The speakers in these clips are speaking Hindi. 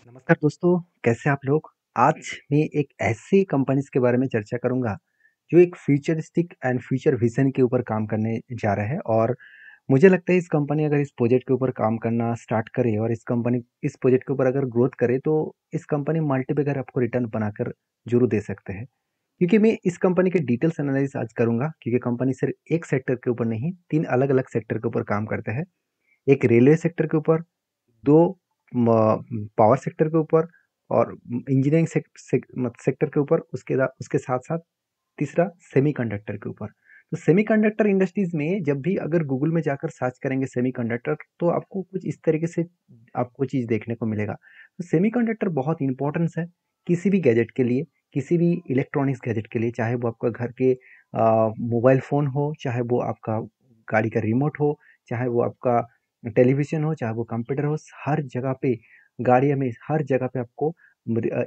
नमस्कार दोस्तों, कैसे आप लोग? आज मैं एक ऐसी कंपनीज़ के बारे में चर्चा करूँगा, जो एक फ्यूचरिस्टिक एंड फ्यूचर विज़न के ऊपर काम करने जा रहा है और मुझे लगता है इस कंपनी अगर इस प्रोजेक्ट के ऊपर काम करना स्टार्ट करे और इस प्रोजेक्ट के ऊपर अगर ग्रोथ करे, तो इस कंपनी मल्टीपैगर आपको रिटर्न बनाकर ज़रूर दे सकते हैं। क्योंकि मैं इस कंपनी के डिटेल्स एनालिसिस आज करूँगा, क्योंकि कंपनी सिर्फ़ एक सेक्टर के ऊपर नहीं, 3 अलग-अलग सेक्टर के ऊपर काम करता है। एक रेलवे सेक्टर के ऊपर, 2 पावर सेक्टर के ऊपर और इंजीनियरिंग सेक्टर के ऊपर, उसके साथ-साथ तीसरा सेमीकंडक्टर के ऊपर। तो सेमीकंडक्टर इंडस्ट्रीज़ में जब भी अगर गूगल में जाकर सर्च करेंगे सेमीकंडक्टर, तो आपको कुछ इस तरीके से आपको चीज़ देखने को मिलेगा। तो सेमीकंडक्टर बहुत इम्पोर्टेंस है किसी भी गैजेट के लिए, किसी भी इलेक्ट्रॉनिक्स गैजेट के लिए, चाहे वो आपका घर के मोबाइल फ़ोन हो, चाहे वो आपका गाड़ी का रिमोट हो, चाहे वो आपका टेलीविज़न हो, चाहे वो कंप्यूटर हो, हर जगह पे, गाड़ियों में हर जगह पे आपको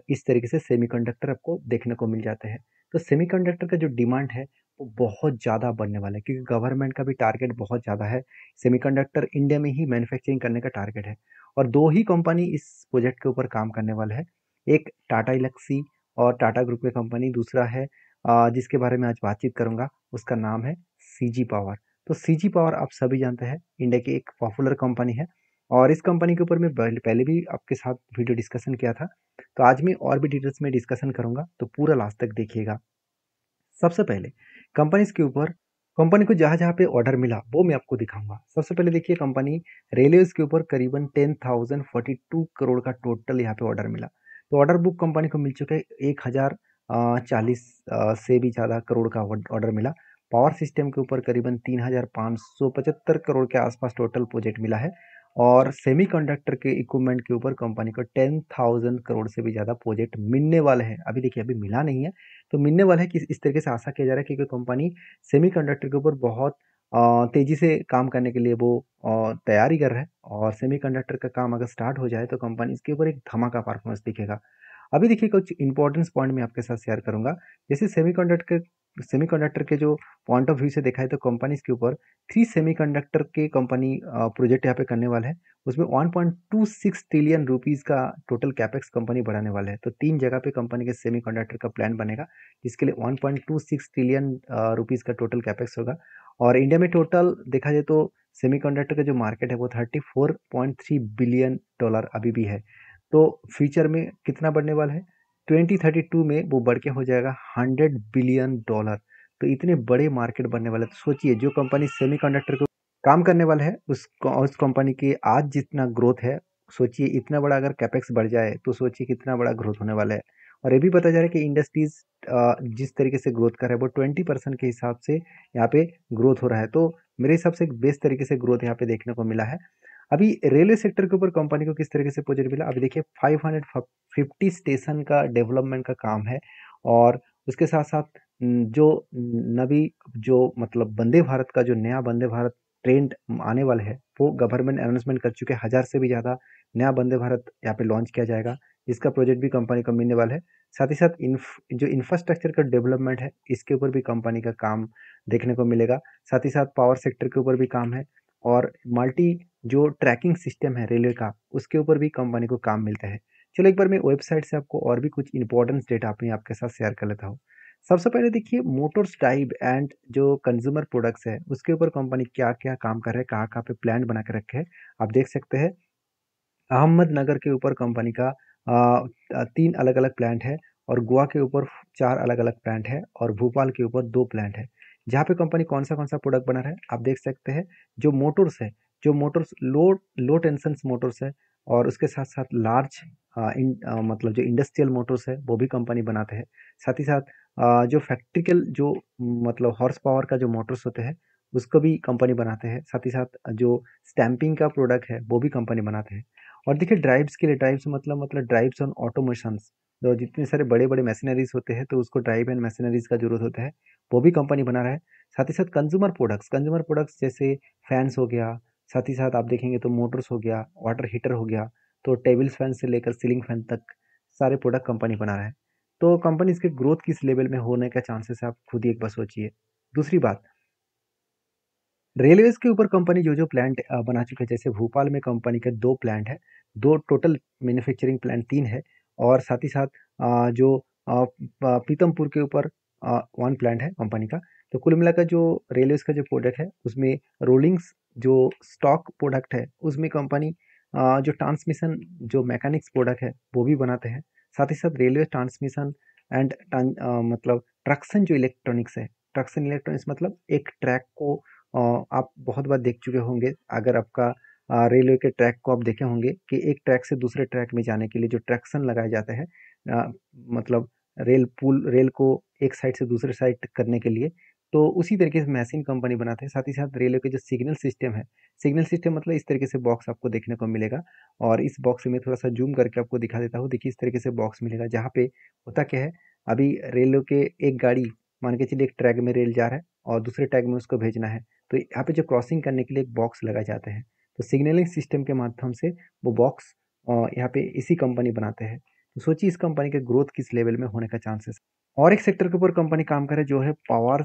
इस तरीके से सेमीकंडक्टर आपको देखने को मिल जाते हैं। तो सेमीकंडक्टर का जो डिमांड है, वो बहुत ज़्यादा बढ़ने वाला है, क्योंकि गवर्नमेंट का भी टारगेट बहुत ज़्यादा है। सेमीकंडक्टर इंडिया में ही मैन्युफैक्चरिंग करने का टारगेट है और 2 ही कंपनी इस प्रोजेक्ट के ऊपर काम करने वाला है। एक टाटा एल्क्सी और टाटा ग्रुप की कंपनी, दूसरा है जिसके बारे में आज बातचीत करूँगा, उसका नाम है सीजी पावर। तो सीजी पावर आप सभी जानते हैं, इंडिया की एक पॉपुलर कंपनी है और इस कंपनी के ऊपर मैं पहले भी आपके साथ वीडियो डिस्कशन किया था। तो आज मैं और भी डिटेल्स में डिस्कशन करूँगा, तो पूरा लास्ट तक देखिएगा। सबसे पहले कंपनीज़ के ऊपर, कंपनी को जहाँ-जहाँ पे ऑर्डर मिला, वो मैं आपको दिखाऊँगा। सबसे पहले देखिए, कंपनी रेलवेज़ के ऊपर करीबन 10,042 करोड़ का टोटल यहाँ पे ऑर्डर मिला। तो ऑर्डर बुक कंपनी को मिल चुका है 1040 से भी ज़्यादा करोड़ का ऑर्डर मिला। पावर सिस्टम के ऊपर करीबन 3,575 करोड़ के आसपास टोटल प्रोजेक्ट मिला है और सेमीकंडक्टर के इक्विपमेंट के ऊपर कंपनी को 10,000 करोड़ से भी ज़्यादा प्रोजेक्ट मिलने वाले हैं। अभी देखिए, अभी मिला नहीं है, तो मिलने वाला है कि इस तरीके से आशा किया जा रहा है, क्योंकि कंपनी सेमीकंडक्टर के ऊपर बहुत तेज़ी से काम करने के लिए वो तैयारी कर रहा है और सेमीकंडक्टर का काम अगर स्टार्ट हो जाए, तो कंपनी इसके ऊपर एक धमाका परफॉर्मेंस दिखेगा। अभी देखिए, कुछ इंपॉर्टेंस पॉइंट मैं आपके साथ शेयर करूँगा। जैसे सेमीकंडक्टर के जो पॉइंट ऑफ व्यू से देखा है, तो कंपनी इसके ऊपर 3 सेमीकंडक्टर के कंपनी प्रोजेक्ट यहाँ पे करने वाला है। उसमें 1.26 ट्रिलियन रुपीज़ का टोटल कैपेक्स कंपनी बढ़ाने वाला है। तो 3 जगह पे कंपनी के सेमीकंडक्टर का प्लान बनेगा, जिसके लिए 1.26 ट्रिलियन रुपीज़ का टोटल कैपेक्स होगा और इंडिया में टोटल देखा जाए तो सेमीकंडक्टर का जो मार्केट है, वो 34.3 बिलियन डॉलर अभी भी है। तो फ्यूचर में कितना बढ़ने वाला है? 2032 में वो बढ़ के हो जाएगा 100 बिलियन डॉलर। तो इतने बड़े मार्केट बनने वाला है। तो सोचिए, जो कंपनी सेमीकंडक्टर को काम करने वाला है, उस कंपनी की आज जितना ग्रोथ है, सोचिए इतना बड़ा अगर कैपेक्स बढ़ जाए, तो सोचिए कितना बड़ा ग्रोथ होने वाला है। और ये भी पता जा रहा है कि इंडस्ट्रीज जिस तरीके से ग्रोथ कर रहा है, वो 20% के हिसाब से यहाँ पे ग्रोथ हो रहा है। तो मेरे हिसाब से एक बेस्ट तरीके से ग्रोथ यहाँ पे देखने को मिला है। अभी रेलवे सेक्टर के ऊपर कंपनी को किस तरीके से प्रोजेक्ट मिला, अभी देखिए 550 स्टेशन का डेवलपमेंट का काम है और उसके साथ साथ जो नवी जो मतलब वंदे भारत का जो नया वंदे भारत ट्रेन आने वाला है, वो गवर्नमेंट अनाउंसमेंट कर चुके हैं। 1000 से भी ज़्यादा नया वंदे भारत यहाँ पे लॉन्च किया जाएगा। इसका प्रोजेक्ट भी कंपनी को मिलने वाला है। साथ ही साथ जो इंफ्रास्ट्रक्चर का डेवलपमेंट है, इसके ऊपर भी कंपनी का काम देखने को मिलेगा। साथ ही साथ पावर सेक्टर के ऊपर भी काम है और मल्टी जो ट्रैकिंग सिस्टम है रेलवे का, उसके ऊपर भी कंपनी को काम मिलता है। चलो, एक बार मैं वेबसाइट से आपको और भी कुछ इंपॉर्टेंट डेटा अपने आपके साथ शेयर कर लेता हूँ। सबसे पहले देखिए, मोटर्स टाइप एंड जो कंज्यूमर प्रोडक्ट्स है, उसके ऊपर कंपनी क्या-क्या काम कर रहा है, कहाँ-कहाँ पे प्लांट बना के रखे हैं, आप देख सकते हैं। अहमदनगर के ऊपर कंपनी का 3 अलग-अलग प्लांट है और गोवा के ऊपर 4 अलग-अलग प्लांट है और भोपाल के ऊपर 2 प्लांट है। जहाँ पे कंपनी कौन-सा प्रोडक्ट बना रहा है, आप देख सकते हैं। जो मोटर्स लो टेंशन्स मोटर्स है और उसके साथ-साथ लार्ज मतलब जो इंडस्ट्रियल मोटर्स है, वो भी कंपनी बनाते हैं। साथ ही साथ जो प्रैक्टिकल जो मतलब हॉर्स पावर का जो मोटर्स होते हैं, उसको भी कंपनी बनाते हैं। साथ ही साथ जो स्टैंपिंग का प्रोडक्ट है, वो भी कंपनी बनाते हैं। और देखिए, ड्राइव्स के लिए, ड्राइव्स मतलब ड्राइव्स ऑन ऑटोमेशंस, तो जितने सारे बड़े-बड़े मशीनरीज़ होते हैं, तो उसको ड्राइव एंड मशीनरीज़ का ज़रूरत होता है, वो भी कंपनी बना रहा है। साथ ही साथ कंज्यूमर प्रोडक्ट्स जैसे फैन्स हो गया, साथ ही साथ आप देखेंगे तो मोटर्स हो गया, वाटर हीटर हो गया, तो टेबल फैन से लेकर सीलिंग फैन तक सारे प्रोडक्ट कंपनी बना रहा है। तो कंपनीज़ के ग्रोथ किस लेवल में होने का चांसेस है, आप खुद ही एक बार सोचिए। दूसरी बात, रेलवेज़ के ऊपर कंपनी जो-जो प्लांट बना चुके हैं, जैसे भोपाल में कंपनी के 2 प्लांट हैं, 2 टोटल मैन्युफैक्चरिंग प्लांट 3 है और साथ ही साथ जो पीतमपुर के ऊपर 1 प्लांट है कंपनी का। तो कुल मिलाकर जो रेलवेज़ का जो प्रोडक्ट है उसमें रोलिंग्स जो स्टॉक प्रोडक्ट है उसमें कंपनी जो ट्रांसमिशन जो मैकेनिक्स प्रोडक्ट है वो भी बनाते हैं। साथ ही साथ रेलवे ट्रांसमिशन एंड मतलब ट्रक्शन जो इलेक्ट्रॉनिक्स है, ट्रक्शन इलेक्ट्रॉनिक्स मतलब एक ट्रैक को आप बहुत बार देख चुके होंगे अगर आपका रेलवे के ट्रैक को आप देखे होंगे कि एक ट्रैक से दूसरे ट्रैक में जाने के लिए जो ट्रैक्शन लगाए जाते हैं मतलब रेल को एक साइड से दूसरे साइड करने के लिए, तो उसी तरीके से मशीन कंपनी बनाते हैं। साथ ही साथ रेलवे के जो सिग्नल सिस्टम मतलब इस तरीके से बॉक्स आपको देखने को मिलेगा और इस बॉक्स में थोड़ा सा जूम करके आपको दिखा देता हूँ। देखिए इस तरीके से बॉक्स मिलेगा जहाँ पे होता क्या है, अभी रेलवे के एक गाड़ी मान के चलिए एक ट्रैक में रेल जा रहा है और दूसरे ट्रैक में उसको भेजना है, तो यहाँ पे जो क्रॉसिंग करने के लिए एक बॉक्स लगाए जाते हैं। तो सिग्नलिंग सिस्टम के माध्यम से वो बॉक्स यहाँ पे इसी कंपनी बनाते हैं। तो सोचिए इस कंपनी के ग्रोथ किस लेवल में होने का चांसेस। और एक सेक्टर के ऊपर कंपनी काम करे जो है पावर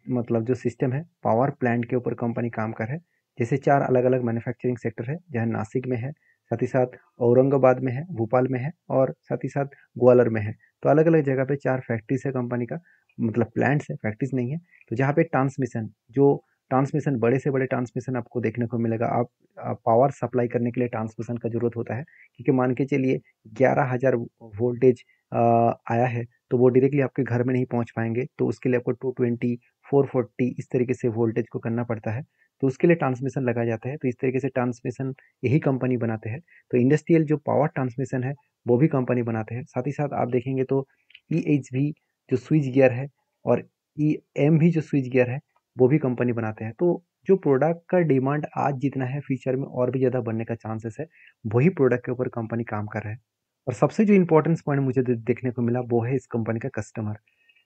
मतलब जो सिस्टम है पावर प्लांट के ऊपर कंपनी काम कर है। जैसे 4 अलग अलग मैन्युफैक्चरिंग सेक्टर है जहाँ नासिक में है, साथ ही साथ औरंगाबाद में है, भोपाल में है और साथ ही साथ ग्वालियर में है। तो अलग अलग जगह पे 4 फैक्ट्रीज है कंपनी का, मतलब प्लांट्स है, फैक्ट्रीज नहीं है। तो जहाँ पे ट्रांसमिशन बड़े से बड़े ट्रांसमिशन आपको देखने को मिलेगा। आप पावर सप्लाई करने के लिए ट्रांसमिशन का जरूरत होता है, क्योंकि मान के चलिए 11,000 वोल्टेज आया है तो वो डायरेक्टली आपके घर में नहीं पहुंच पाएंगे, तो उसके लिए आपको 220 440 इस तरीके से वोल्टेज को करना पड़ता है। तो उसके लिए ट्रांसमिशन लगाया जाता है। तो इस तरीके से ट्रांसमिशन यही कंपनी बनाते हैं। तो इंडस्ट्रियल जो पावर ट्रांसमिशन है वो भी कंपनी बनाते हैं। साथ ही साथ आप देखेंगे तो EH भी जो स्विच गियर है और EM भी जो स्विच गियर है वो भी कंपनी बनाते हैं। तो जो प्रोडक्ट का डिमांड आज जितना है फ्यूचर में और भी ज़्यादा बढ़ने का चांसेस है, वही प्रोडक्ट के ऊपर कंपनी काम कर रहा है। और सबसे जो इम्पोर्टेंस पॉइंट मुझे देखने को मिला वो है इस कंपनी का कस्टमर।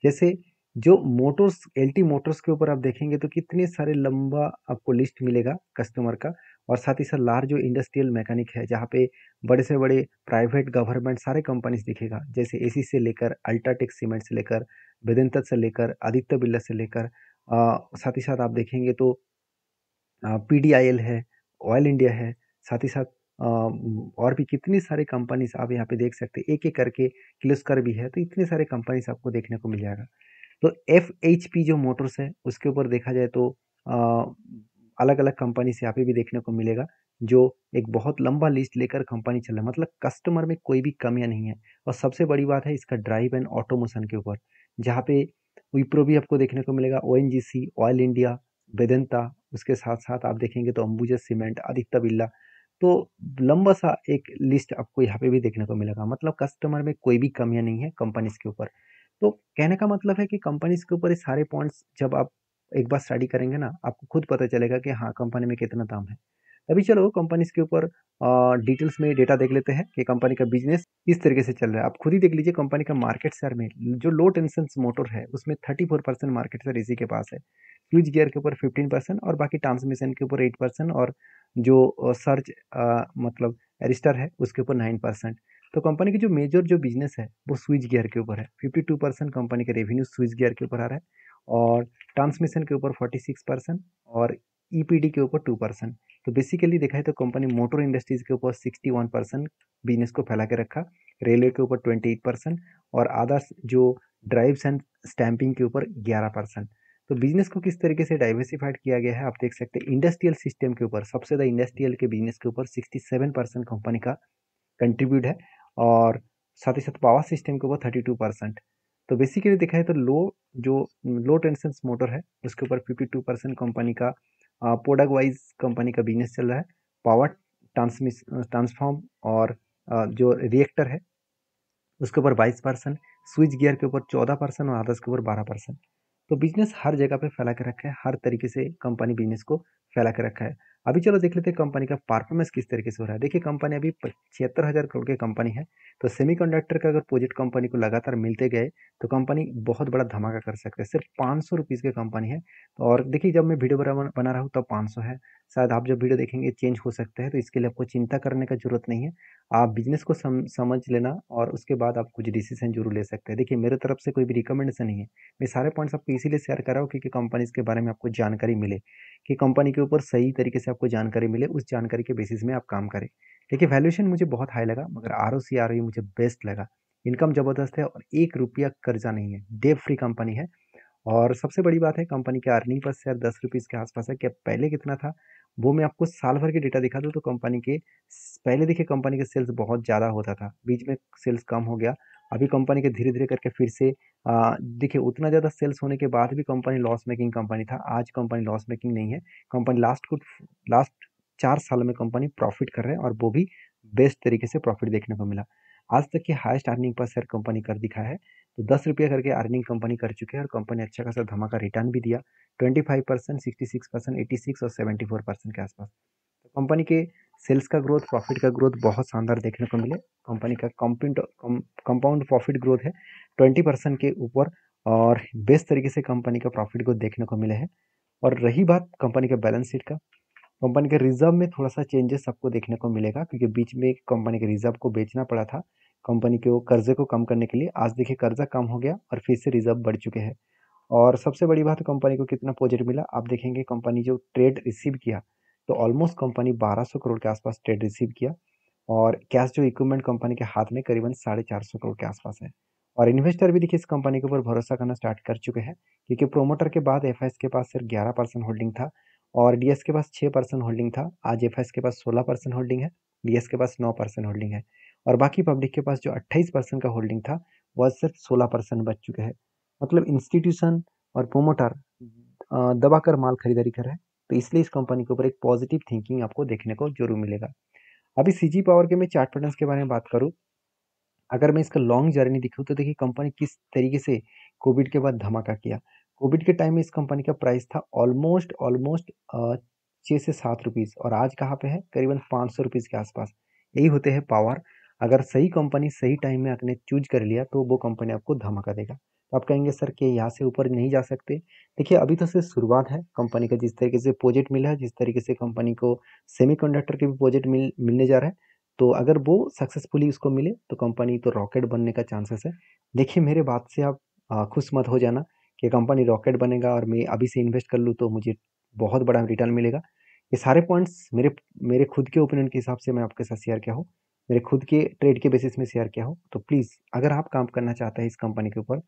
जैसे जो मोटर्स LT मोटर्स के ऊपर आप देखेंगे तो कितने सारे लंबा आपको लिस्ट मिलेगा कस्टमर का। और साथ ही साथ लार्ज जो इंडस्ट्रियल मैकेनिक है जहाँ पे बड़े से बड़े प्राइवेट गवर्नमेंट सारे कंपनीज दिखेगा, जैसे AC से लेकर अल्ट्राटेक सीमेंट से लेकर वेदांता से लेकर आदित्य बिरला से लेकर साथ ही साथ आप देखेंगे तो PDIL है, ऑयल इंडिया है, साथ ही साथ और भी कितनी सारी कंपनीज आप यहाँ पे देख सकते हैं, एक एक करके किर्लोस्कर भी है। तो इतने सारे कंपनीज आपको देखने को मिल जाएगा। तो FHP जो मोटर्स है उसके ऊपर देखा जाए तो अलग अलग कंपनी से यहाँ पे भी देखने को मिलेगा, जो एक बहुत लंबा लिस्ट लेकर कंपनी चल रहा है, मतलब कस्टमर में कोई भी कमियां नहीं है। और सबसे बड़ी बात है इसका ड्राइव एंड ऑटोमोशन के ऊपर, जहाँ पे विप्रो भी आपको देखने को मिलेगा, ONGC, ऑयल इंडिया, वेदांता, उसके साथ साथ आप देखेंगे तो अंबुजा सीमेंट, आदित्य बिरला। तो लंबा सा एक लिस्ट आपको यहाँ पे भी देखने को मिलेगा, मतलब कस्टमर में कोई भी कमियां नहीं है कंपनीज के ऊपर। तो कहने का मतलब है कि कंपनीज के ऊपर ये सारे पॉइंट्स जब आप एक बार स्टडी करेंगे ना, आपको खुद पता चलेगा कि हाँ कंपनी में कितना दाम है। अभी चलो कंपनीज के ऊपर डिटेल्स में डेटा देख लेते हैं कि कंपनी का बिजनेस किस तरीके से चल रहा है। आप खुद ही देख लीजिए कंपनी का मार्केट शेयर में जो लो टेंशन मोटर है उसमें 34% मार्केट शेयर इसी के पास है। स्विच गियर के ऊपर 15% और बाकी ट्रांसमिशन के ऊपर 8% और जो सर्च मतलब एरिस्टर है उसके ऊपर 9%। तो कंपनी की जो मेजर जो बिजनेस है वो स्विच गियर के ऊपर है। 52% कंपनी का रेवेन्यू स्विच गियर के ऊपर आ रहा है और ट्रांसमिशन के ऊपर 46% और EPD के ऊपर 2%। तो बेसिकली देखा है तो कंपनी मोटर इंडस्ट्रीज के ऊपर 61% बिजनेस को फैला के रखा, रेलवे के ऊपर 28% और अदर्स जो ड्राइव्स एंड स्टैंपिंग के ऊपर 11%। तो बिजनेस को किस तरीके से डाइवर्सिफाइड किया गया है आप देख सकते हैं। इंडस्ट्रियल सिस्टम के ऊपर सबसे ज़्यादा इंडस्ट्रियल के बिजनेस के ऊपर 67% कंपनी का कंट्रीब्यूट है और साथ ही साथ पावर सिस्टम के ऊपर 32%। तो बेसिकली देखा है तो जो लो टेंशन मोटर है उसके ऊपर 52% कंपनी का प्रोडक्ट वाइज कंपनी का बिजनेस चल रहा है। पावर ट्रांसफॉर्म और जो रिएक्टर है उसके ऊपर 22%, स्विच गियर के ऊपर 14% और अदर्स के ऊपर 12%। तो बिजनेस हर जगह पे फैला के रखा है, हर तरीके से कंपनी बिजनेस को फैला के रखा है। अभी चलो देख लेते हैं कंपनी का परफॉर्मेंस किस तरीके से हो रहा है। देखिए कंपनी अभी 76,000 करोड़ की कंपनी है। तो सेमीकंडक्टर का अगर प्रोजेक्ट कंपनी को लगातार मिलते गए तो कंपनी बहुत बड़ा धमाका कर सकते हैं। सिर्फ 500 रुपीज़ की कंपनी है। और देखिए जब मैं वीडियो बना रहा हूँ तब 500 है, शायद आप जब वीडियो देखेंगे चेंज हो सकता है, तो इसके लिए आपको चिंता करने का जरूरत नहीं है। आप बिजनेस को समझ लेना और उसके बाद आप कुछ डिसीजन जरूर ले सकते हैं। देखिए मेरे तरफ से कोई भी रिकमेंडेशन नहीं है, मैं सारे पॉइंट्स आपको इसीलिए शेयर कर रहा हूँ क्योंकि कंपनीज के बारे में आपको जानकारी मिले, कि कंपनी के ऊपर सही तरीके से आपको जानकारी मिले, उस जानकारी के बेसिस में आप काम करें। देखिए वैल्यूएशन मुझे बहुत हाई लगा मगर आरओसी आरओई मुझे बेस्ट लगा। इनकम ज़बरदस्त है और ₹1 कर्जा नहीं है, डेब्ट फ्री कंपनी है। और सबसे बड़ी बात है कंपनी के अर्निंग पर शेयर ₹10 के आसपास है। क्या पहले कितना था? वो मैं आपको साल भर के डेटा दिखा दूँ तो कंपनी के पहले देखिए कंपनी के सेल्स बहुत ज़्यादा होता था, बीच में सेल्स कम हो गया। अभी कंपनी के धीरे-धीरे करके फिर से देखिए उतना ज़्यादा सेल्स होने के बाद भी कंपनी लॉस मेकिंग कंपनी था, आज कंपनी लॉस मेकिंग नहीं है। कंपनी लास्ट 4 साल में कंपनी प्रॉफिट कर रहे हैं और वो भी बेस्ट तरीके से प्रॉफिट देखने को मिला। आज तक की highest earning per share company कर दिखाया है। तो ₹10 करके अर्निंग कंपनी कर चुके हैं और कंपनी अच्छा खासा धमाका रिटर्न भी दिया 25%, 66%, 86 और 74% के आसपास। तो कंपनी के सेल्स का ग्रोथ, प्रॉफिट का ग्रोथ बहुत शानदार देखने को मिले। कंपनी का कंपाउंड प्रॉफिट ग्रोथ है 20% के ऊपर और बेस्ट तरीके से कंपनी का प्रॉफिट ग्रोथ देखने को मिले हैं। और रही बात कंपनी के बैलेंस शीट का, कंपनी के रिजर्व में थोड़ा-सा चेंजेस आपको देखने को मिलेगा क्योंकि बीच में कंपनी के रिजर्व को बेचना पड़ा था, कंपनी के वो कर्ज़े को कम करने के लिए। आज देखिए कर्ज़ा कम हो गया और फिर से रिजर्व बढ़ चुके हैं। और सबसे बड़ी बात कंपनी को कितना प्रोजेक्ट मिला, आप देखेंगे कंपनी जो ट्रेड रिसीव किया, तो ऑलमोस्ट कंपनी 1200 करोड़ के आसपास ट्रेड रिसीव किया और कैश जो इक्विपमेंट कंपनी के हाथ में करीबन 450 करोड़ के आसपास है। और इन्वेस्टर भी देखिए इस कंपनी के ऊपर भरोसा करना स्टार्ट कर चुके हैं क्योंकि प्रोमोटर के बाद एफआईएस के पास सिर्फ 11% होल्डिंग था और डीएस के पास 6% होल्डिंग था। आज एफआईएस के पास 16% होल्डिंग है, डीएस के पास 9% होल्डिंग है और बाकी पब्लिक के पास जो 28% का होल्डिंग था वह सिर्फ 16% बच चुके हैं। मतलब इंस्टीट्यूशन और प्रोमोटर दबाकर माल खरीदारी कर रहे हैं, तो इसलिए इस कंपनी के ऊपर एक पॉजिटिव थिंकिंग आपको देखने को जरूर मिलेगा। अभी सीजी पावर के मैं चार्ट पैटर्न्स के बारे में बात करूँ, अगर मैं इसका लॉन्ग जर्नी दिखाऊँ तो देखिए कंपनी किस तरीके से कोविड के बाद धमाका किया। कोविड के टाइम में इस कंपनी का प्राइस था ऑलमोस्ट ऑलमोस्ट 6 से 7 रुपीज़ और आज कहाँ पे है? करीबन 500 रुपीज़ के आसपास। यही होते हैं पावर। अगर सही कंपनी सही टाइम में आपने चूज़ कर लिया तो वो कंपनी आपको धमाका देगा। तो आप कहेंगे सर कि यहाँ से ऊपर नहीं जा सकते? देखिए अभी तो सिर्फ शुरुआत है। कंपनी का जिस तरीके से प्रोजेक्ट मिला है, जिस तरीके से कंपनी को सेमीकंडक्टर के भी प्रोजेक्ट मिलने जा रहा है, तो अगर वो सक्सेसफुली उसको मिले तो कंपनी तो रॉकेट बनने का चांसेस है। देखिए मेरे बात से आप खुश मत हो जाना कि कंपनी रॉकेट बनेगा और मैं अभी से इन्वेस्ट कर लूँ तो मुझे बहुत बड़ा रिटर्न मिलेगा। ये सारे पॉइंट्स मेरे मेरे खुद के ओपिनियन के हिसाब से मैं आपके साथ शेयर किया हूँ। मेरे खुद के ट्रेड के बेसिस में शेयर किया हूँ। तो प्लीज़ अगर आप काम करना चाहते हैं इस कंपनी के ऊपर,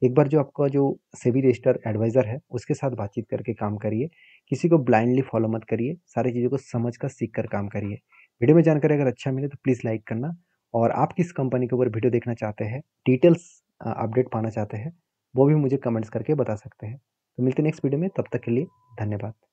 एक बार जो आपका जो सेबी रजिस्टर्ड एडवाइज़र है उसके साथ बातचीत करके काम करिए। किसी को ब्लाइंडली फॉलो मत करिए, सारी चीज़ों को समझ कर सीख कर काम करिए। वीडियो में जानकारी अगर अच्छा मिले तो प्लीज़ लाइक करना और आप किस कंपनी के ऊपर वीडियो देखना चाहते हैं, डिटेल्स अपडेट पाना चाहते हैं, वो भी मुझे कमेंट्स करके बता सकते हैं। तो मिलते हैं नेक्स्ट वीडियो में, तब तक के लिए धन्यवाद।